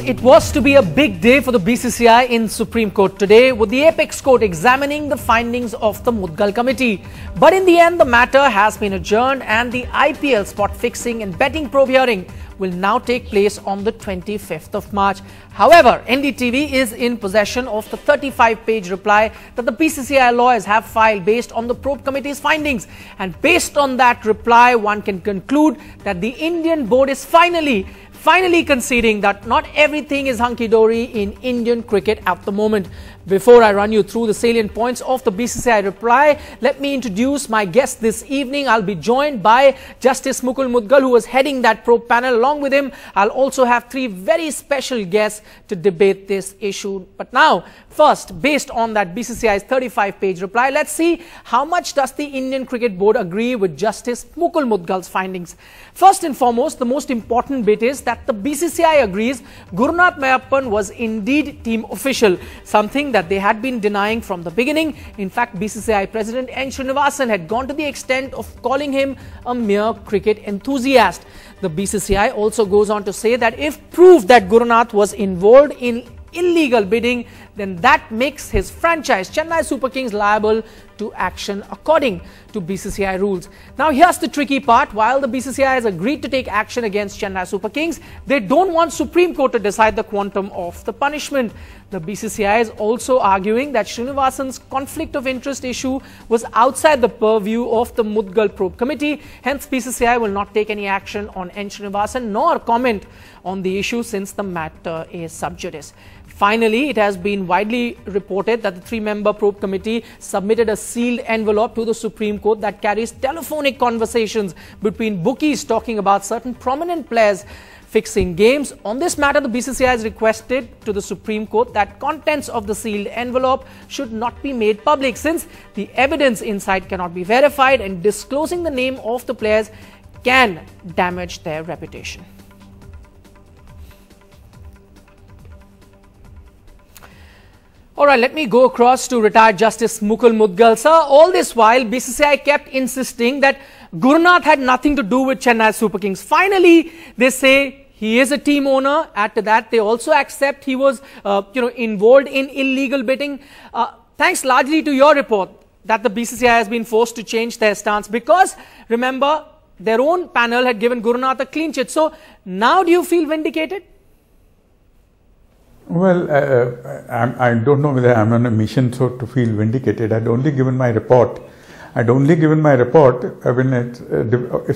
It was to be a big day for the BCCI in Supreme Court today, with the apex court examining the findings of the Mudgal committee. But in the end, the matter has been adjourned and the IPL spot fixing and betting probe hearing will now take place on the 25th of March. However, NDTV is in possession of the 35-page reply that the BCCI lawyers have filed based on the probe committee's findings. And based on that reply, one can conclude that the Indian board is finally conceding that not everything is hunky-dory in Indian cricket at the moment. Before I run you through the salient points of the BCCI reply, let me introduce my guest this evening. I'll be joined by Justice Mukul Mudgal, who was heading that probe panel. Along with him, I'll also have three very special guests to debate this issue. But now, first, based on that BCCI's 35-page reply, let's see how much does the Indian Cricket Board agree with Justice Mukul Mudgal's findings. First and foremost, the most important bit is that the BCCI agrees Gurunath Mayappan was indeed team official, something that they had been denying from the beginning. In fact, BCCI President N. Srinivasan had gone to the extent of calling him a mere cricket enthusiast. The BCCI also goes on to say that if proved that Gurunath was involved in illegal bidding, then that makes his franchise, Chennai Super Kings, liable to action according to BCCI rules. Now, here's the tricky part. While the BCCI has agreed to take action against Chennai Super Kings, they don't want Supreme Court to decide the quantum of the punishment. The BCCI is also arguing that Srinivasan's conflict of interest issue was outside the purview of the Mudgal probe committee. Hence, BCCI will not take any action on N. Srinivasan nor comment on the issue since the matter is sub judice. Finally, it has been widely reported that the three-member probe committee submitted a sealed envelope to the Supreme Court that carries telephonic conversations between bookies talking about certain prominent players fixing games. On this matter, the BCCI has requested to the Supreme Court that contents of the sealed envelope should not be made public, since the evidence inside cannot be verified and disclosing the name of the players can damage their reputation. Alright, let me go across to retired Justice Mukul Mudgal. Sir, all this while, BCCI kept insisting that Gurunath had nothing to do with Chennai Super Kings. Finally, they say he is a team owner. After that, they also accept he was involved in illegal bidding. Thanks largely to your report that the BCCI has been forced to change their stance, because, remember, their own panel had given Gurunath a clean sheet. So, now do you feel vindicated? Well, I don't know whether I'm on a mission to feel vindicated. I'd only given my report. When it's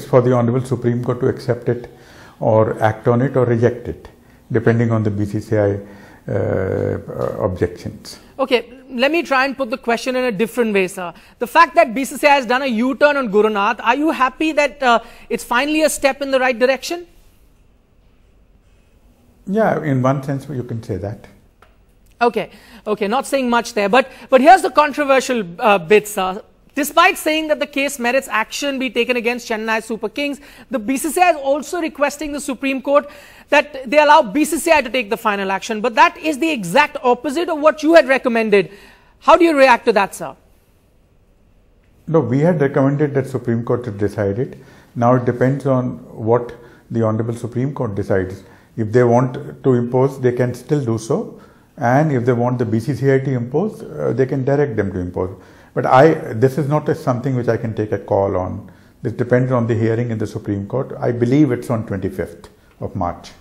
for the Honorable Supreme Court to accept it or act on it or reject it, depending on the BCCI objections. Okay, let me try and put the question in a different way, sir. The fact that BCCI has done a U-turn on Gurunath, are you happy that it's finally a step in the right direction? Yeah, in one sense you can say that. Okay, not saying much there, but here's the controversial bit, sir. Despite saying that the case merits action be taken against Chennai Super Kings, the BCCI is also requesting the Supreme Court that they allow BCCI to take the final action. But that is the exact opposite of what you had recommended. How do you react to that, sir? No, we had recommended that Supreme Court to decide it. Now it depends on what the Honorable Supreme Court decides. If they want to impose, they can still do so. And if they want the BCCI to impose, they can direct them to impose. But this is not something which I can take a call on. This depends on the hearing in the Supreme Court. I believe it's on 25th of March.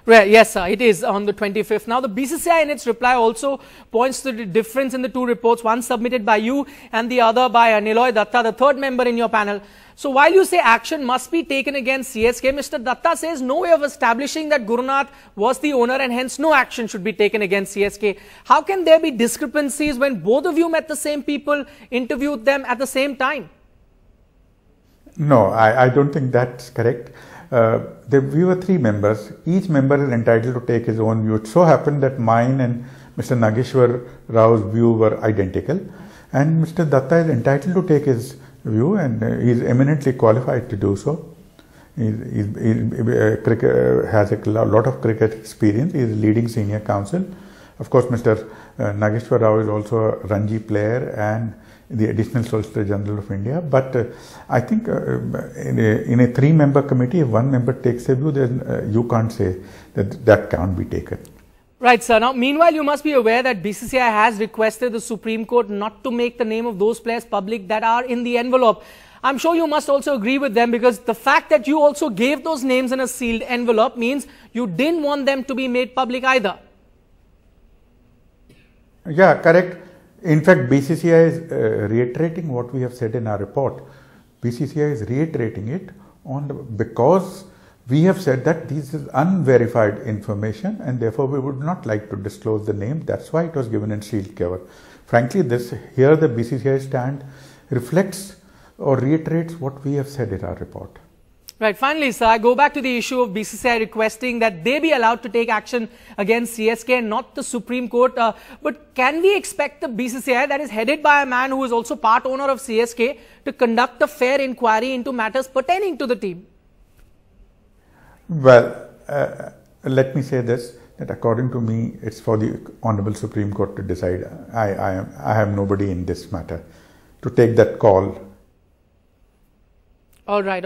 Right, yes, sir, it is on the 25th. Now, the BCCI in its reply also points to the difference in the two reports, one submitted by you and the other by Niloy Datta, the third member in your panel. So, while you say action must be taken against CSK, Mr. Datta says no way of establishing that Gurunath was the owner and hence no action should be taken against CSK. How can there be discrepancies when both of you met the same people, interviewed them at the same time? No, I don't think that's correct. We were three members. Each member is entitled to take his own view. It so happened that mine and Mr. Nageshwar Rao's view were identical, and Mr. Datta is entitled to take his view, and he is eminently qualified to do so. He has a lot of cricket experience. He is a leading senior counsel. Of course, Mr. Nageshwar Rao is also a Ranji player, and the Additional Solicitor General of India. But I think in a three-member committee, if one member takes a view, then you can't say that that can't be taken. Right, sir. Now, meanwhile, you must be aware that BCCI has requested the Supreme Court not to make the name of those players public that are in the envelope. I'm sure you must also agree with them, because the fact that you also gave those names in a sealed envelope means you didn't want them to be made public either. Yeah, correct. In fact, BCCI is reiterating what we have said in our report. BCCI is reiterating it because we have said that this is unverified information and therefore we would not like to disclose the name. That's why it was given in sealed cover. Frankly, here the BCCI stand reflects or reiterates what we have said in our report. Right. Finally, sir, I go back to the issue of BCCI requesting that they be allowed to take action against CSK and not the Supreme Court. But can we expect the BCCI, that is headed by a man who is also part owner of CSK, to conduct a fair inquiry into matters pertaining to the team? Well, let me say this, that according to me, it's for the Honorable Supreme Court to decide. I have nobody in this matter to take that call. All right.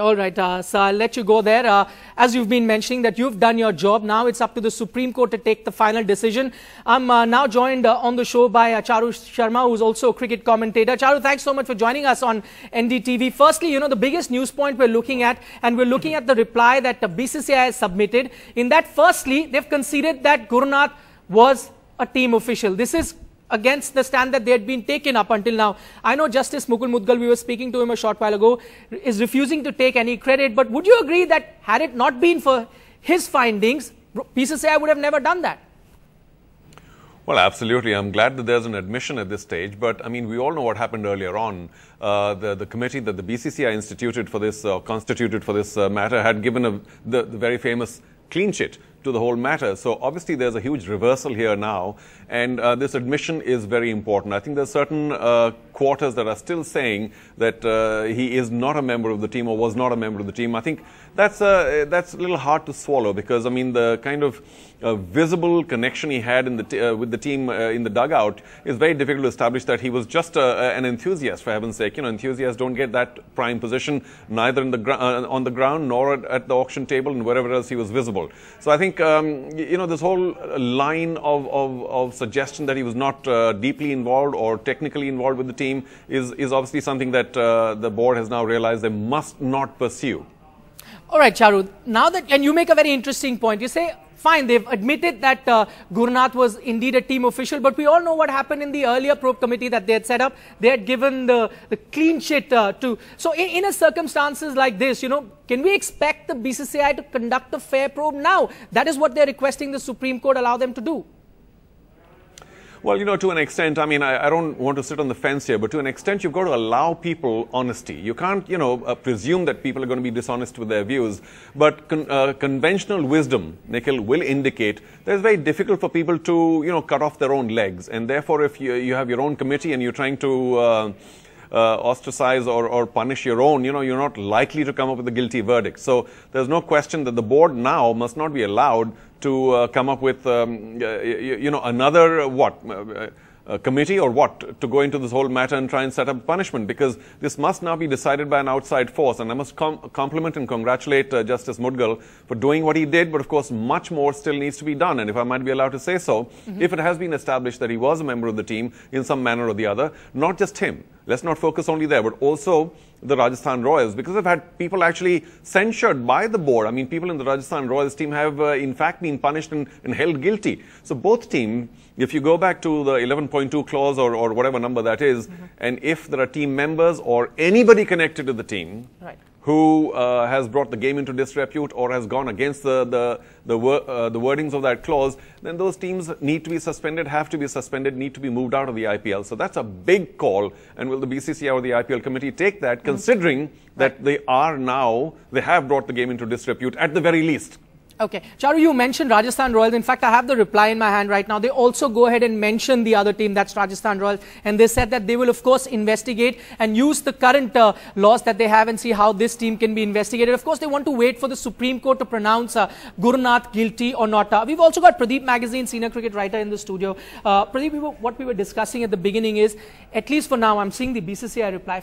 So I'll let you go there. As you've been mentioning that you've done your job, now it's up to the Supreme Court to take the final decision. I'm now joined on the show by Charu Sharma, who's also a cricket commentator. Charu, thanks so much for joining us on NDTV. Firstly, the biggest news point we're looking at, and we're looking at the reply that the BCCI has submitted. In that, firstly, they've conceded that Gurunath was a team official. This is against the stand that they had been taken up until now. I know Justice Mukul Mudgal, we were speaking to him a short while ago, is refusing to take any credit. But would you agree that had it not been for his findings, BCCI would have never done that? Well, absolutely. I'm glad that there's an admission at this stage. But, I mean, we all know what happened earlier on. The committee that the BCCI instituted for this, constituted for this matter, had given the very famous clean chit to the whole matter. So obviously there's a huge reversal here now, and this admission is very important. I think there's certain quarters that are still saying that he is not a member of the team or was not a member of the team. I think that's a little hard to swallow, because I mean the kind of visible connection he had in with the team in the dugout is very difficult to establish that he was just an enthusiast, for heaven's sake. Enthusiasts don't get that prime position neither in the on the ground nor at the auction table and wherever else he was visible. So I think this whole line of suggestion that he was not deeply involved or technically involved with the team is obviously something that the board has now realized they must not pursue. All right, Charu. Now that, and you make a very interesting point. You say, fine, they've admitted that Gurunath was indeed a team official, but we all know what happened in the earlier probe committee that they had set up. They had given the clean sheet to. So in a circumstances like this, can we expect the BCCI to conduct a fair probe now? That is what they're requesting the Supreme Court allow them to do. Well, to an extent, I mean, I don't want to sit on the fence here, but to an extent, you've got to allow people honesty. You can't, presume that people are going to be dishonest with their views. But conventional wisdom, Nikhil, will indicate that it's very difficult for people to, cut off their own legs. And therefore, if you have your own committee and you're trying to ostracize or punish your own, you're not likely to come up with a guilty verdict. So there's no question that the board now must not be allowed to come up with, another committee or what to go into this whole matter and try and set up punishment, because this must now be decided by an outside force. And I must compliment and congratulate Justice Mudgal for doing what he did, but of course much more still needs to be done. And if I might be allowed to say so, if it has been established that he was a member of the team in some manner or the other, not just him, let's not focus only there, but also the Rajasthan Royals, because I've had people actually censured by the board. I mean, people in the Rajasthan Royals team have in fact been punished and held guilty. So both teams, if you go back to the 11.2 clause or whatever number that is, and if there are team members or anybody connected to the team, right, who has brought the game into disrepute or has gone against the wordings of that clause, then those teams need to be suspended, have to be suspended, need to be moved out of the IPL. So that's a big call. And will the BCCI or the IPL committee take that, considering that they have brought the game into disrepute at the very least? Okay. Charu, you mentioned Rajasthan Royals. In fact, I have the reply in my hand right now. They also go ahead and mention the other team, that's Rajasthan Royals. And they said that they will, of course, investigate and use the current laws that they have and see how this team can be investigated. Of course, they want to wait for the Supreme Court to pronounce Gurunath guilty or not. We've also got Pradeep Magazine, senior cricket writer in the studio. Pradeep, what we were discussing at the beginning is, at least for now, I'm seeing the BCCI reply.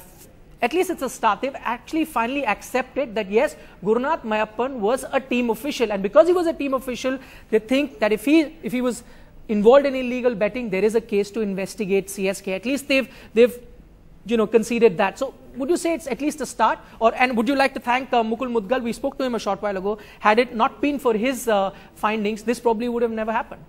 At least it's a start. They've actually finally accepted that yes, Gurunath Mayappan was a team official, and because he was a team official, they think that if he was involved in illegal betting, there is a case to investigate CSK. At least they've conceded that. So would you say it's at least a start? And would you like to thank Mukul Mudgal? We spoke to him a short while ago. Had it not been for his findings, this probably would have never happened.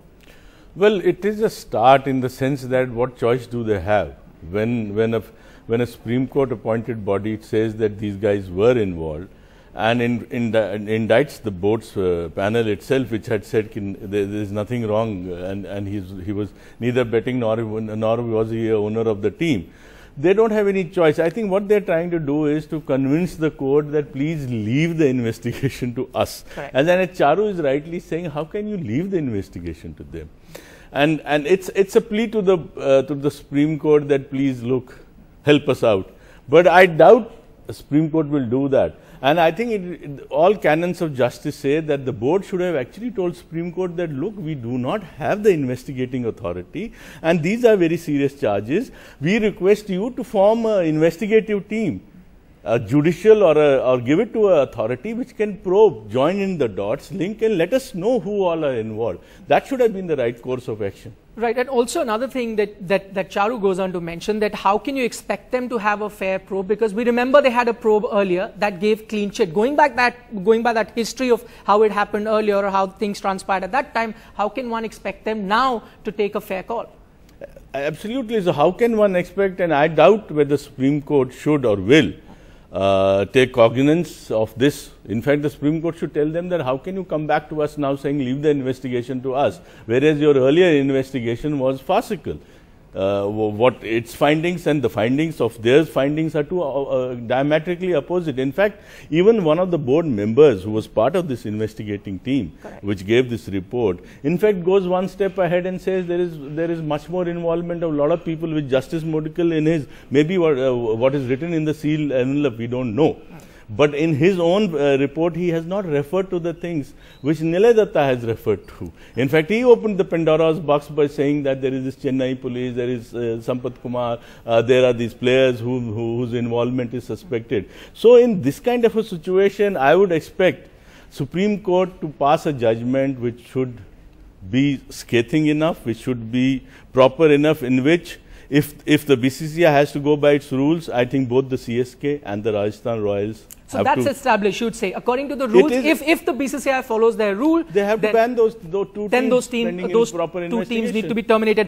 Well, it is a start in the sense that what choice do they have when a Supreme Court appointed body says that these guys were involved and indicts the board's panel itself, which had said there is nothing wrong and he was neither betting nor was he a owner of the team. They don't have any choice. I think what they're trying to do is to convince the court that please leave the investigation to us. Correct. And then Charu is rightly saying, how can you leave the investigation to them? And it's a plea to the Supreme Court that please look, help us out. But I doubt the Supreme Court will do that. And I think all canons of justice say that the board should have actually told Supreme Court that look, we do not have the investigating authority and these are very serious charges. We request you to form an investigative team, a judicial or give it to an authority which can probe, join in the dots, link and let us know who all are involved. That should have been the right course of action. Right, and also another thing that Charu goes on to mention, that how can you expect them to have a fair probe, because we remember they had a probe earlier that gave clean chit. Going by that history of how it happened earlier or how things transpired at that time, how can one expect them now to take a fair call? Absolutely. So how can one expect, and I doubt whether the Supreme Court should or will take cognizance of this. In fact, the Supreme Court should tell them that how can you come back to us now saying leave the investigation to us, whereas your earlier investigation was farcical. What its findings and the findings of their findings are diametrically opposite. In fact, even one of the board members who was part of this investigating team, correct, which gave this report, in fact goes one step ahead and says there is much more involvement of a lot of people with Justice Mudgal in his, maybe what is written in the seal envelope, we don't know. But in his own report, he has not referred to the things which Nilay Datta has referred to. In fact, he opened the Pandora's box by saying that there is this Chennai police, there is Sampath Kumar, there are these players whose involvement is suspected. So in this kind of a situation, I would expect Supreme Court to pass a judgment which should be scathing enough, which should be proper enough, in which if the BCCI has to go by its rules, I think both the CSK and the Rajasthan Royals so that's established, you would say. According to the rules, if the BCCI follows their rule, they have to ban those two teams need to be terminated.